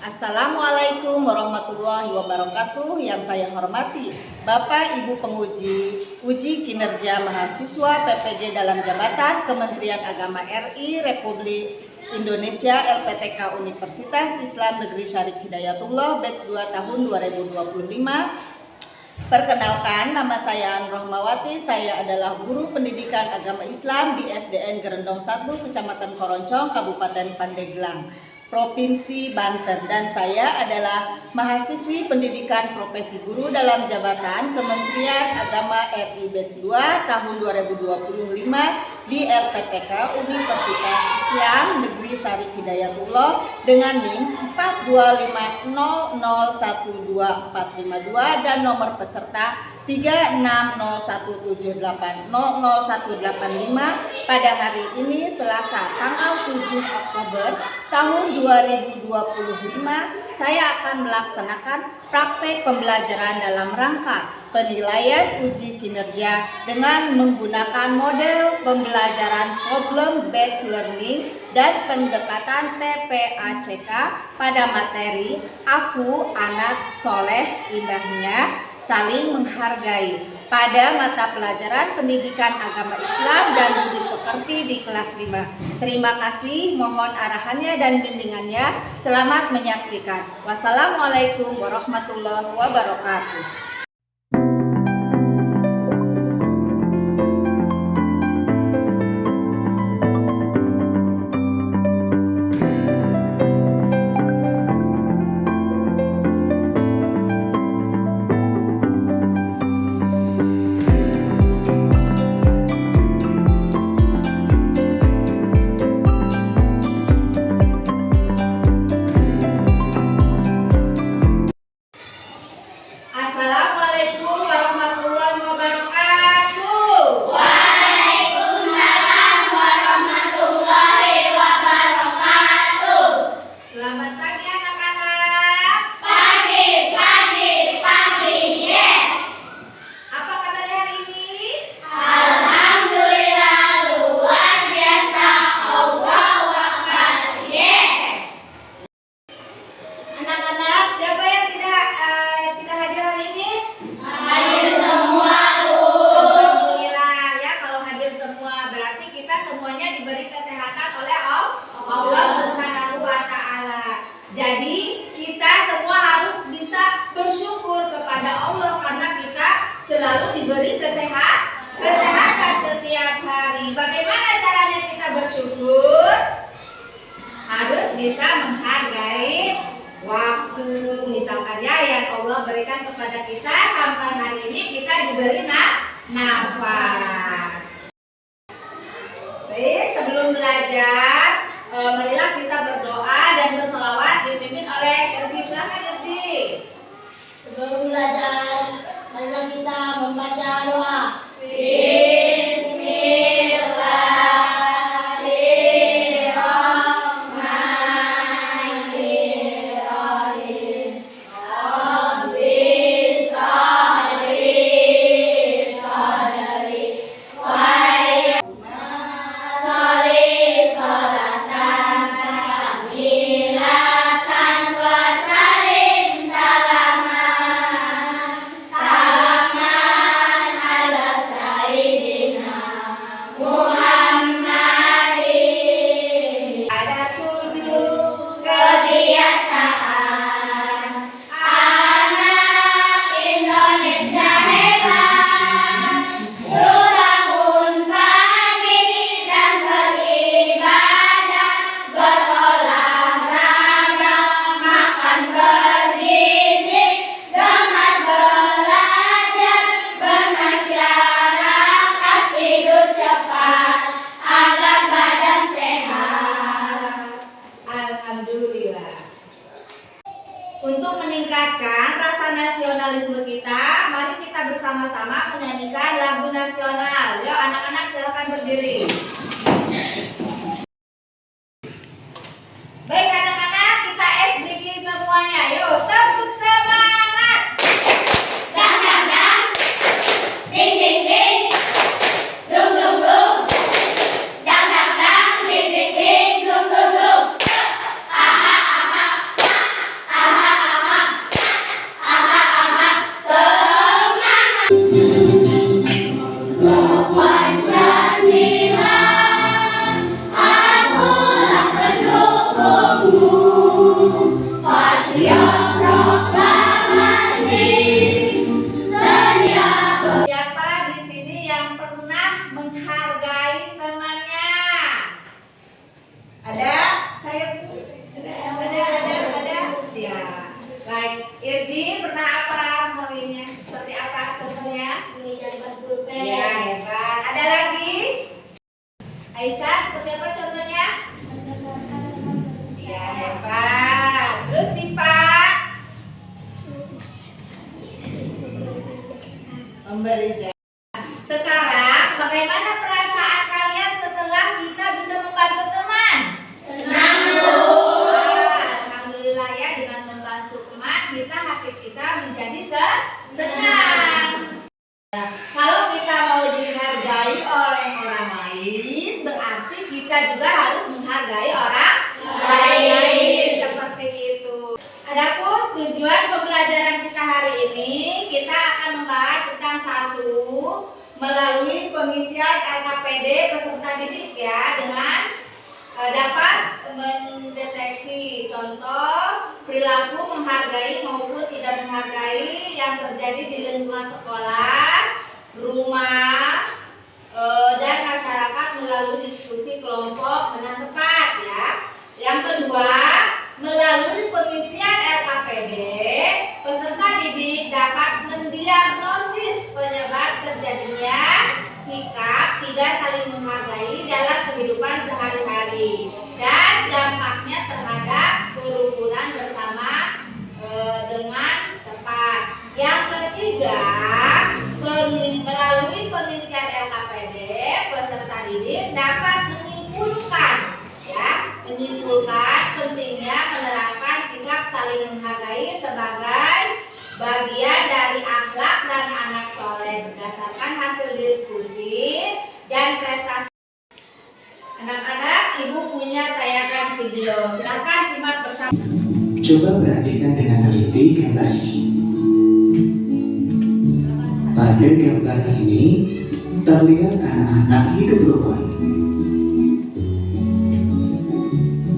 Assalamualaikum warahmatullahi wabarakatuh. Yang saya hormati Bapak Ibu penguji uji kinerja mahasiswa PPJ dalam jabatan Kementerian Agama RI Republik Indonesia LPTK Universitas Islam Negeri Syarif Hidayatullah batch 2 tahun 2025. Perkenalkan, nama saya An Rohmawati. Saya adalah guru pendidikan agama Islam di SDN Gerendong 1, Kecamatan Koroncong, Kabupaten Pandeglang, Provinsi Banten, dan saya adalah mahasiswi pendidikan profesi guru dalam jabatan Kementerian Agama RI batch 2 tahun 2025 di LPTK Universitas Islam Negeri Syarif Hidayatullah dengan NIM 42500124452 dan nomor peserta 360178000185 pada hari ini Selasa tanggal 7 Oktober tahun 2025. Saya akan melaksanakan praktek pembelajaran dalam rangka penilaian uji kinerja dengan menggunakan model pembelajaran problem based learning dan pendekatan TPACK pada materi Aku Anak Soleh Indahnya Saling Menghargai pada mata pelajaran Pendidikan Agama Islam dan Budi Pekerti di kelas 5. Terima kasih, mohon arahannya dan bimbingannya. Selamat menyaksikan. Wassalamualaikum warahmatullahi wabarakatuh. Assalamualaikum warahmatullahi wabarakatuh. Waalaikumsalam warahmatullahi wabarakatuh. Selamat pagi anak-anak. Pagi, yes. Apa kabar hari ini? Alhamdulillah luar biasa. Allahu Akbar, yes. Anak-anak, siapa yang tidak hadir hari ini? Hadir semua, Bu. Alhamdulillah ya, kalau hadir semua berarti kita semuanya diberi kesehatan oleh Allah Subhanahu wa Ta'ala. Jadi kita semua harus bisa bersyukur kepada Allah karena kita selalu diberi kesehatan setiap hari. Bagaimana caranya kita bersyukur? Harus bisa menghargai waktu, misalkan ya yang Allah berikan kepada kita sampai hari ini kita diberi nafas. Baik, sebelum belajar, marilah kita berdoa dan berselawat dipimpin oleh Irti. Silakan Irti. Sebelum belajar, marilah kita membaca doa. Untuk meningkatkan rasa nasionalisme kita, mari kita bersama-sama menyanyikan lagu nasional. Yuk anak-anak silakan berdiri. Baik anak-anak, kita SBG semuanya. Yuk tepuk semangat. Dang dang dang, ding ding ding, dung dung dung, dang Aisyah, seperti apa contohnya? Ya, hebat. Terus Sipa? Memberi jalan. Sekarang, bagaimana perasaan kalian setelah kita bisa membantu teman? Senang, Bu. Alhamdulillah ya, dengan membantu teman, hati kita menjadi senang. Kalau kita mau dihargai oleh orang lain, berarti kita juga harus menghargai orang lain. Seperti itu. Adapun tujuan pembelajaran kita hari ini, kita akan membahas tentang melalui pengisian LKPD peserta didik ya, dengan dapat mendeteksi contoh perilaku menghargai maupun tidak menghargai yang terjadi di lingkungan sekolah, rumah, dan masyarakat melalui diskusi kelompok dengan tepat ya. Yang kedua, melalui pengisian LKPD, peserta didik dapat mendiagnosis penyebab terjadinya sikap tidak saling menghargai dalam kehidupan sehari-hari dan dampaknya terhadap kerukunan bersama dengan tepat. Yang ketiga, melalui pengisian LKPD, peserta didik dapat menyimpulkan pentingnya menerapkan sikap saling menghargai sebagai bagian dari akhlak dan anak soleh berdasarkan hasil diskusi dan prestasi. Anak-anak, Ibu punya tayangan video. Silakan simak bersama. Coba perhatikan dengan teliti gambar ini. Pada gambar ini terlihat anak-anak hidup rukun.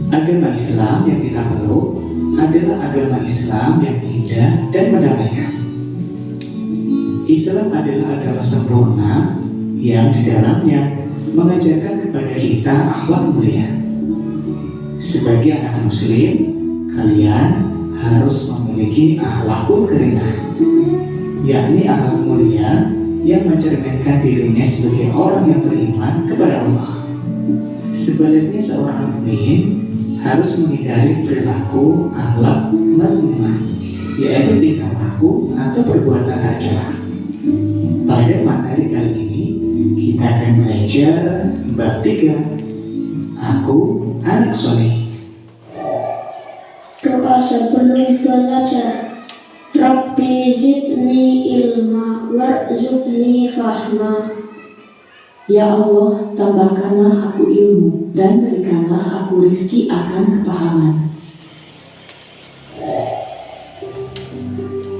Agama Islam yang kita peluk adalah agama Islam yang indah dan mendamaikan. Islam adalah agama sempurna yang di dalamnya mengajarkan kepada kita akhlak mulia. Sebagai anak muslim, kalian harus memiliki akhlakul karimah, yakni akhlak mulia yang mencerminkan dirinya sebagai orang yang beriman kepada Allah. Sebaliknya seorang mukmin harus menghindari perilaku akhlak mazmumah, yaitu tingkah laku atau perbuatan tak tercela. Pada materi kali ini kita akan belajar bab 3. Aku anak soleh. Doa sebelum belajar. Rabbi zidni ilma warzuqni fahma. Ya Allah, tambahkanlah aku ilmu dan berikanlah aku rizki akan kepahaman.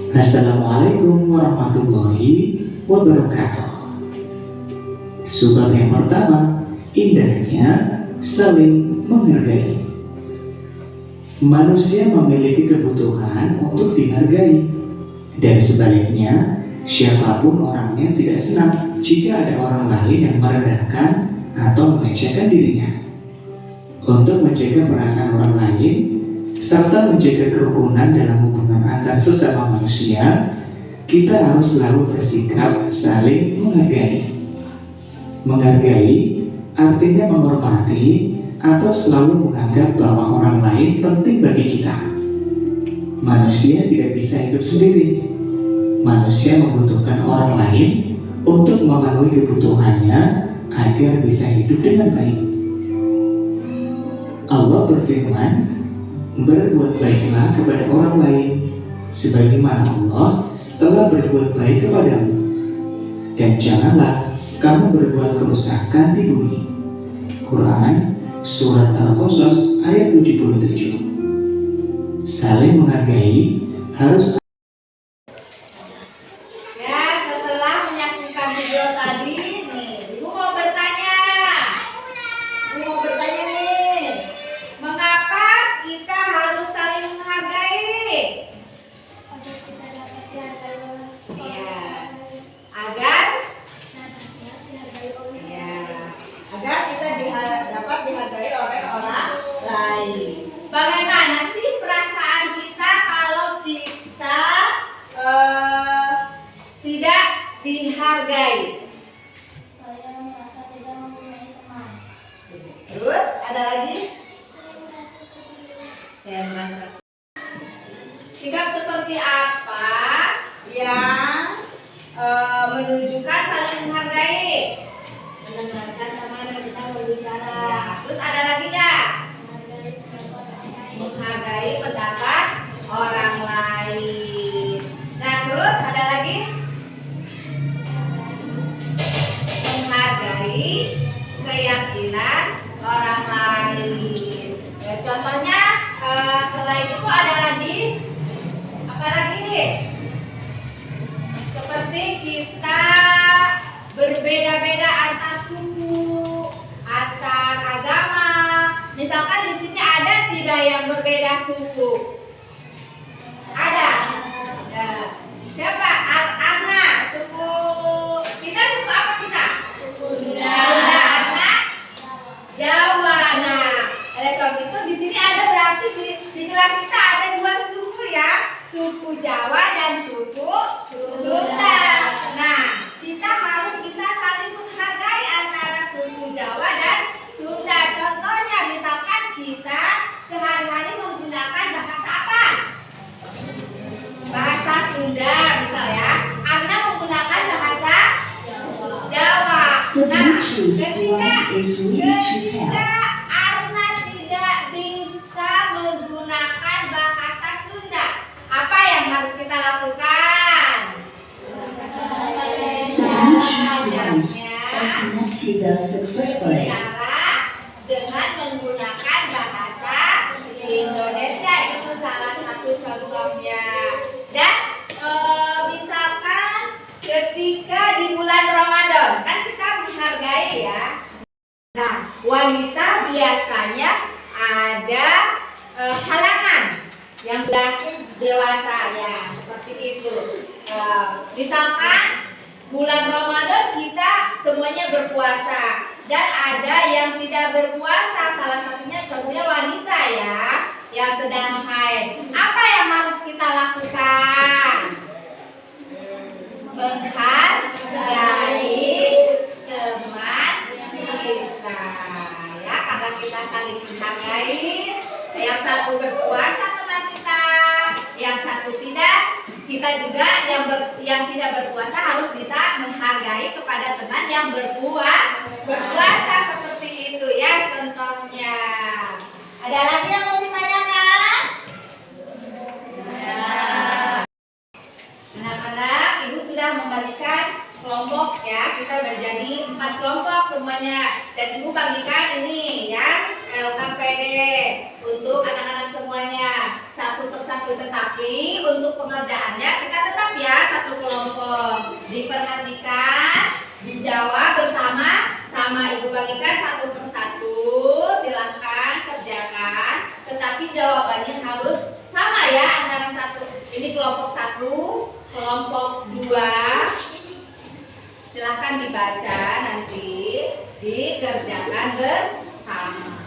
Assalamualaikum warahmatullahi wabarakatuh. Sebab yang pertama, indahnya saling menghargai. Manusia memiliki kebutuhan untuk dihargai, dan sebaliknya, siapapun orangnya tidak senang jika ada orang lain yang merendahkan atau melecehkan dirinya. Untuk menjaga perasaan orang lain serta menjaga kerukunan dalam hubungan antar sesama manusia, kita harus selalu bersikap saling menghargai. Menghargai artinya menghormati atau selalu menganggap bahwa orang lain penting bagi kita. Manusia tidak bisa hidup sendiri. Manusia membutuhkan orang lain untuk memenuhi kebutuhannya agar bisa hidup dengan baik. Allah berfirman, berbuat baiklah kepada orang lain sebagaimana Allah telah berbuat baik kepadamu, dan janganlah kamu berbuat kerusakan di bumi. Quran Surat Al-Qasas ayat 77. Saling menghargai harus. Dihargai oleh orang lain. Bagaimana sih perasaan kita kalau kita tidak dihargai? Saya merasa tidak mempunyai teman. Terus ada lagi? Saya merasa sikap seperti apa yang menunjukkan saling menghargai? Mendengarkan teman kita berbicara. Ya, terus ada lagi nggak? Menghargai pendapat orang lain. Nah, terus ada lagi? Menghargai keyakinan orang lain. Ya, contohnya selain itu ada lagi apa lagi? Seperti kita berbeda-beda antar suku, antar agama. Misalkan di sini ada tidak yang berbeda suku? Ada. Ya. Siapa? Arna. Suku kita suku apa kita? Sunda. Arna. Jawa. Nah, oleh sebab itu di sini ada berarti di kelas kita ada dua suku ya, suku Jawa dan suku Sunda. Nah, kita harus bisa saling menghargai antara suku Jawa dan Sunda. Contohnya misalkan kita sehari-hari menggunakan bahasa apa? Bahasa Sunda misal ya. Anda menggunakan bahasa Jawa. Nah, ketika Arna tidak bisa menggunakan bahasa Sunda, apa yang harus kita lakukan? Berbicara dengan menggunakan bahasa Indonesia, itu salah satu contohnya. Dan misalkan ketika di bulan Ramadan kan kita menghargai ya. Nah, wanita biasanya ada halangan yang sudah dewasa ya, seperti itu. Misalkan bulan Ramadan kita semuanya berpuasa dan ada yang tidak berpuasa, salah satunya contohnya wanita ya yang sedang haid. Apa yang harus kita lakukan? Menghargai teman kita ya, karena kita saling menghargai. Yang satu berpuasa teman kita, yang satu tidak. Kita juga yang tidak berpuasa harus bisa menghargai kepada teman yang berpuasa seperti itu ya contohnya. Ada lagi yang mau ditanyakan? Anak-anak, Ibu sudah membagikan kelompok ya. Kita udah jadi 4 kelompok semuanya. Dan Ibu bagikan ini ya LKPD untuk anak-anak semuanya satu persatu, tetapi untuk pengerjaannya kita tetap ya satu kelompok. Diperhatikan, dijawab bersama Ibu bagikan satu persatu. Silahkan kerjakan, tetapi jawabannya harus sama ya antara satu. Ini kelompok 1, kelompok 2. Silahkan dibaca nanti, dikerjakan bersama.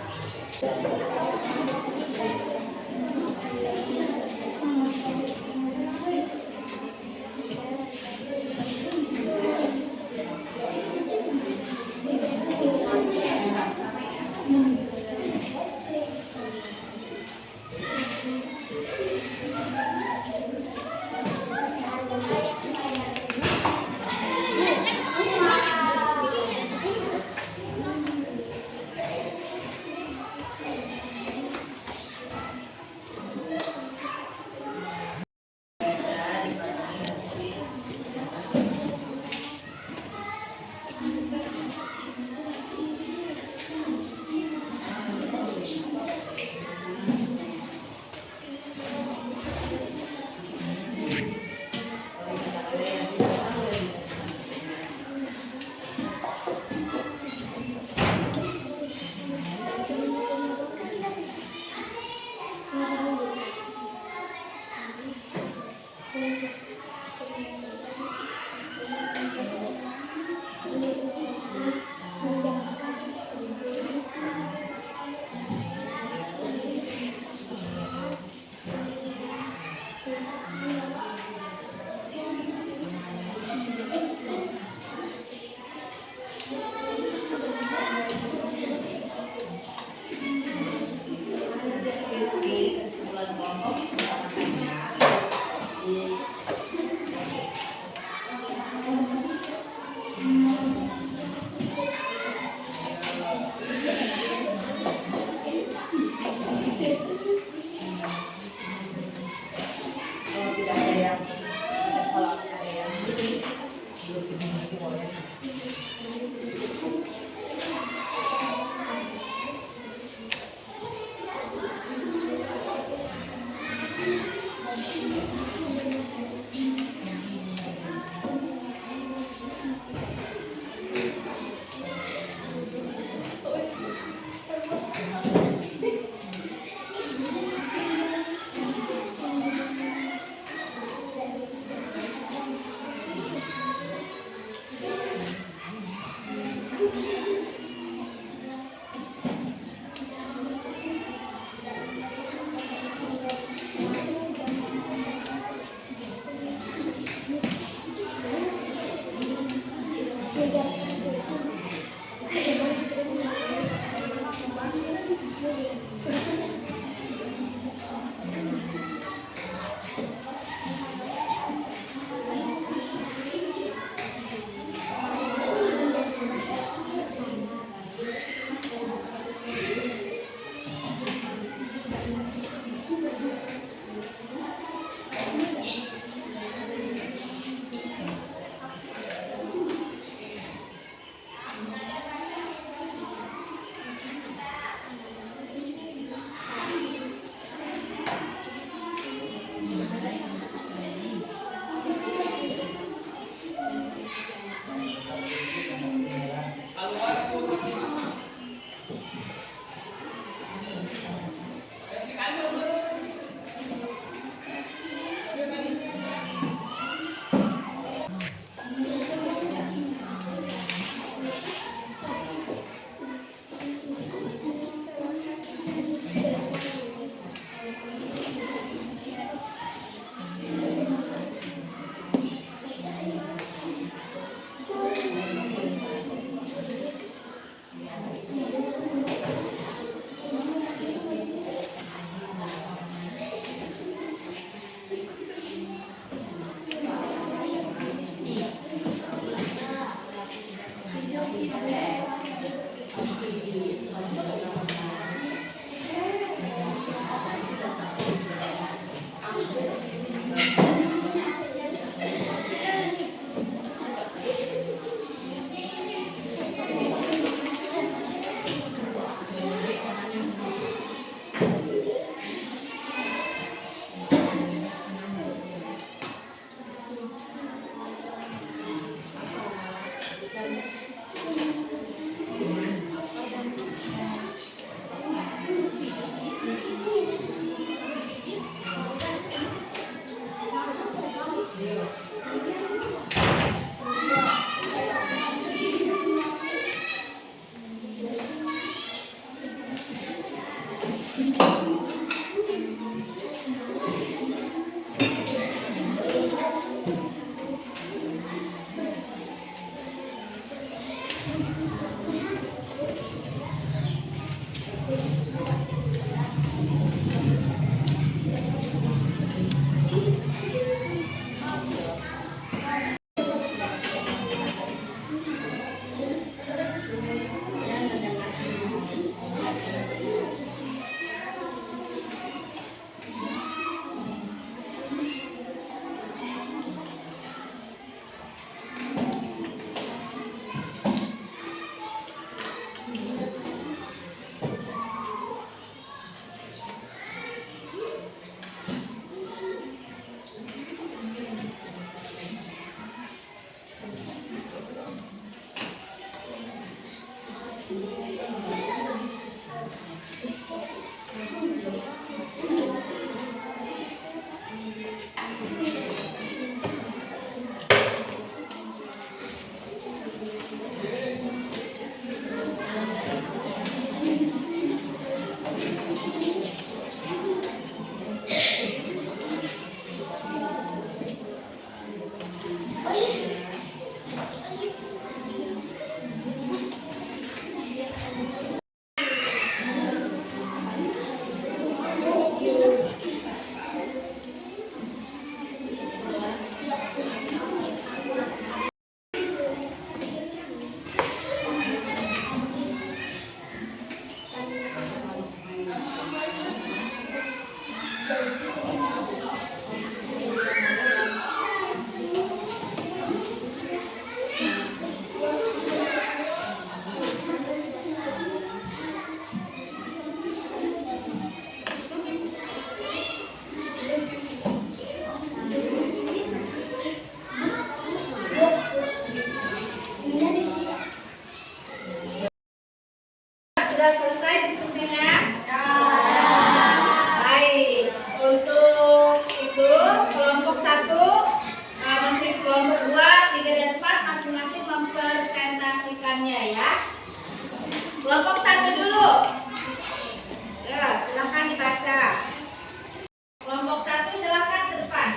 Sudah selesai diskusinya? Baik, untuk itu kelompok 1 masih kelompok 2, 3 dan 4 masing-masing mempresentasikannya ya. Kelompok 1 dulu. Ya, silakan dibaca. Kelompok 1 silakan ke depan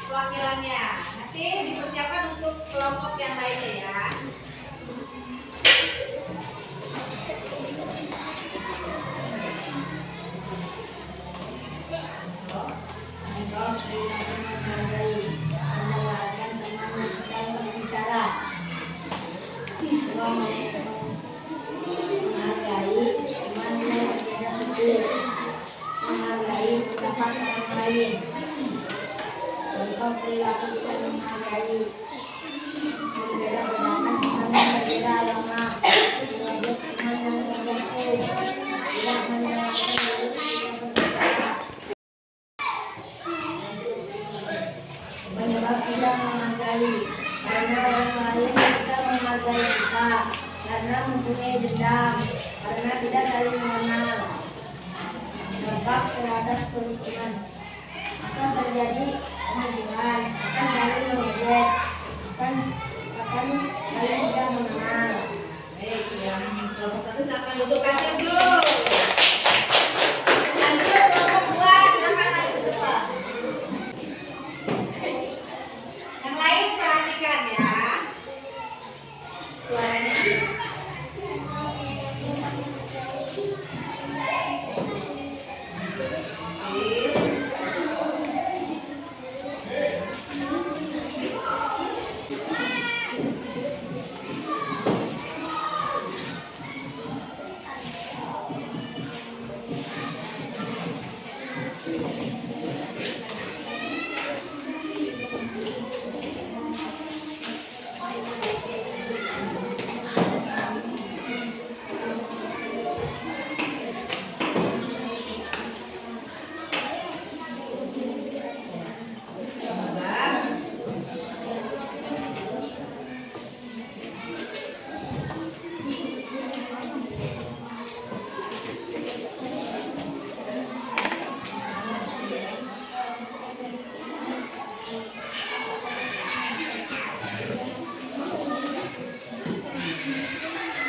perwakilannya. Nanti dipersiapkan untuk kelompok yang lainnya ya. Contoh perilaku menghargai, mendengarkan teman yang sedang berbicara. Menghargai teman yang berbeda suku, menghargai pendapat orang lain. Contoh perilaku tidak menghargai, berbeda-bedakan teman yang berbeda agama, menghargai teman yang berbeda suku, tidak mendengarkan menyebab tidak menghargai karena orang lain tidak menghargai kita, karena mempunyai dendam, karena tidak saling mengenal. Dampak terhadap kerukunan akan terjadi kemusuhan, akan saling mengejek, akan saling tidak mengenal. Baik, yang kelompok 1 silakan duduk kasih dulu. Lanjut kelompok 2 silakan maju ke depan. Yang lain perhatikan ya. Suaranya.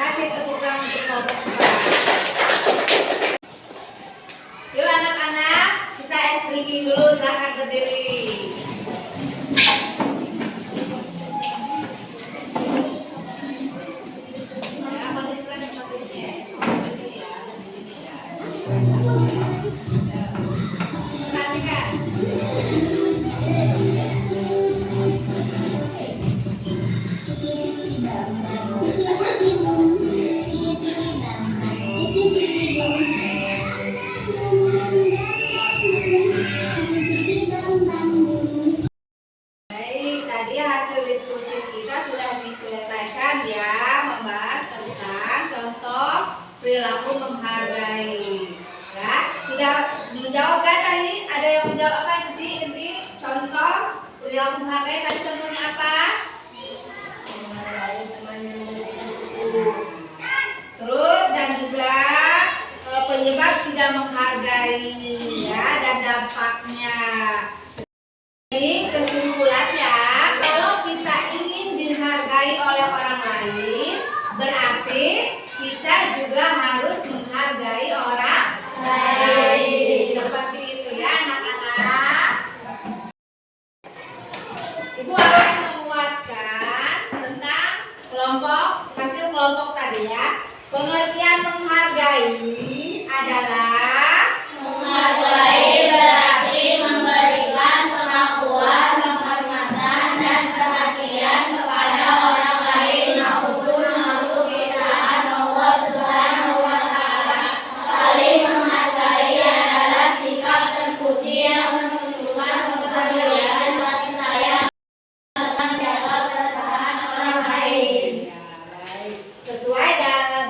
Kasih tepuk tangan untuk kelompok 4. Yuk anak-anak, kita ice drinking dulu, silakan berdiri. Ya, kondisikan tempatnya. Perhatikan. Baik, tadi hasil diskusi kita sudah diselesaikan ya, membahas tentang contoh perilaku menghargai. Ya, sudah menjawab kan tadi? Ada yang menjawab apa nanti? Contoh perilaku menghargai tadi contohnya apa? Menghargai teman yang berbeda suku. Terus dan juga penyebab tidak menghargai ya dan dampaknya. Jadi kesimpulannya, kalau kita ingin dihargai oleh orang lain, berarti kita juga harus menghargai orang lain. Seperti itu ya anak-anak. Ibu akan menguatkan tentang hasil kelompok tadi ya. Pengertian menghargai adalah Menghargai berarti memberikan pengakuan, penghormatan, dan perhatian kepada orang lain maupun makhluk ciptaan Allah Subhanahu wa Ta'ala. Saling menghargai adalah sikap terpuji yang menunjukkan kepedulian, kasih sayang, serta menjaga perasaan orang lain. sesuai dengan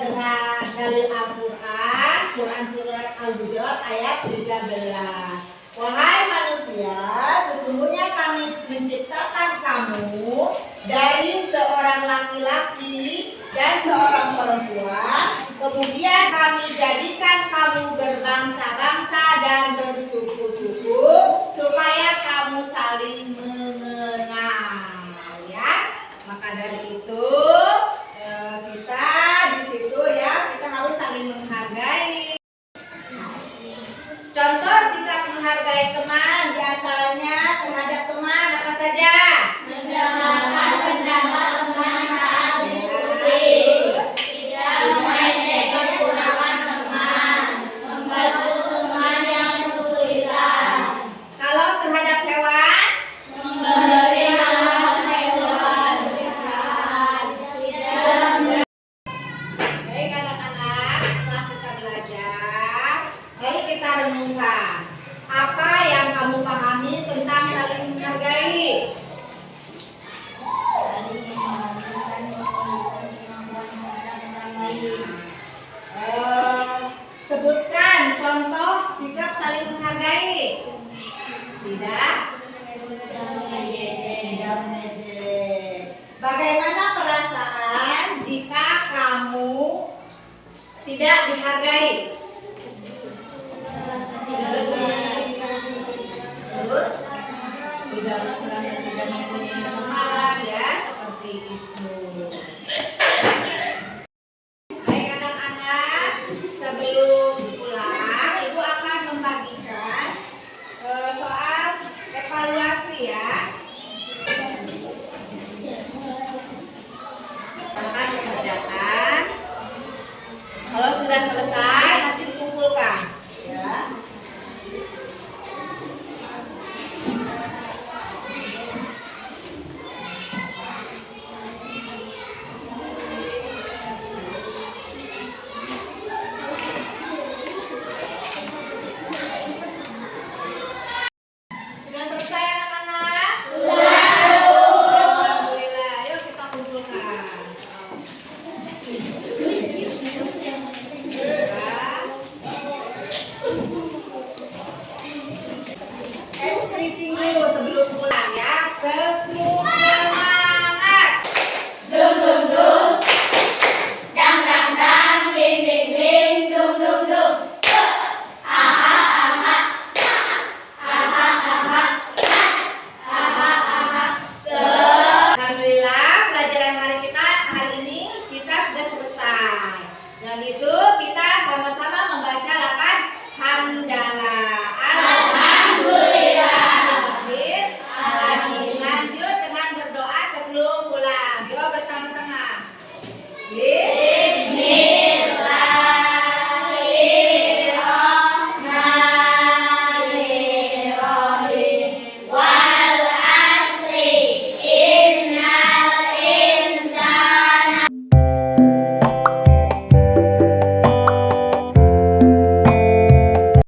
dalil Al-Quran, Quran Surat Al-Hujurat ayat 13. Wahai manusia, sesungguhnya kami menciptakan kamu dari seorang laki-laki dan seorang perempuan. Kemudian kami jadikan kamu berbangsa-bangsa dan bersuku-suku supaya kamu saling mengenal ya. Maka dari itu kita di situ ya, kita harus saling menghargai. Contoh sikap menghargai teman diantaranya terhadap teman apa saja? Mendengarkan pendapat teman saat diskusi, tidak mengejek kekurangan teman, membantu teman yang kesulitan, Kalau terhadap hewan, memberi makan hewan, tidak baik anak-anak, setelah kita belajar, mari kita renungkan apa yang kamu pahami tentang saling menghargai. Sebutkan contoh sikap saling menghargai. Tidak mengejek. Bagaimana perasaan jika kamu tidak dihargai? Terus tidak merasa tidak mempunyai teman ya, seperti itu. Baik anak-anak, sebelum pulang ibu akan membagikan soal evaluasi ya. Akan dikerjakan. Kalau sudah selesai nanti dikumpulkan ya. Sudah selesai anak-anak? Sudah. Alhamdulillah. Yuk kita kumpulkan. Speaking dulu sebelum pulang ya. Tekuk semangat. dum dum dum, dang dang dang, ding ding ding, dum dum dum. Aha aha, aha aha, aha aha. Alhamdulillah pelajaran hari ini kita sudah selesai. Dan itu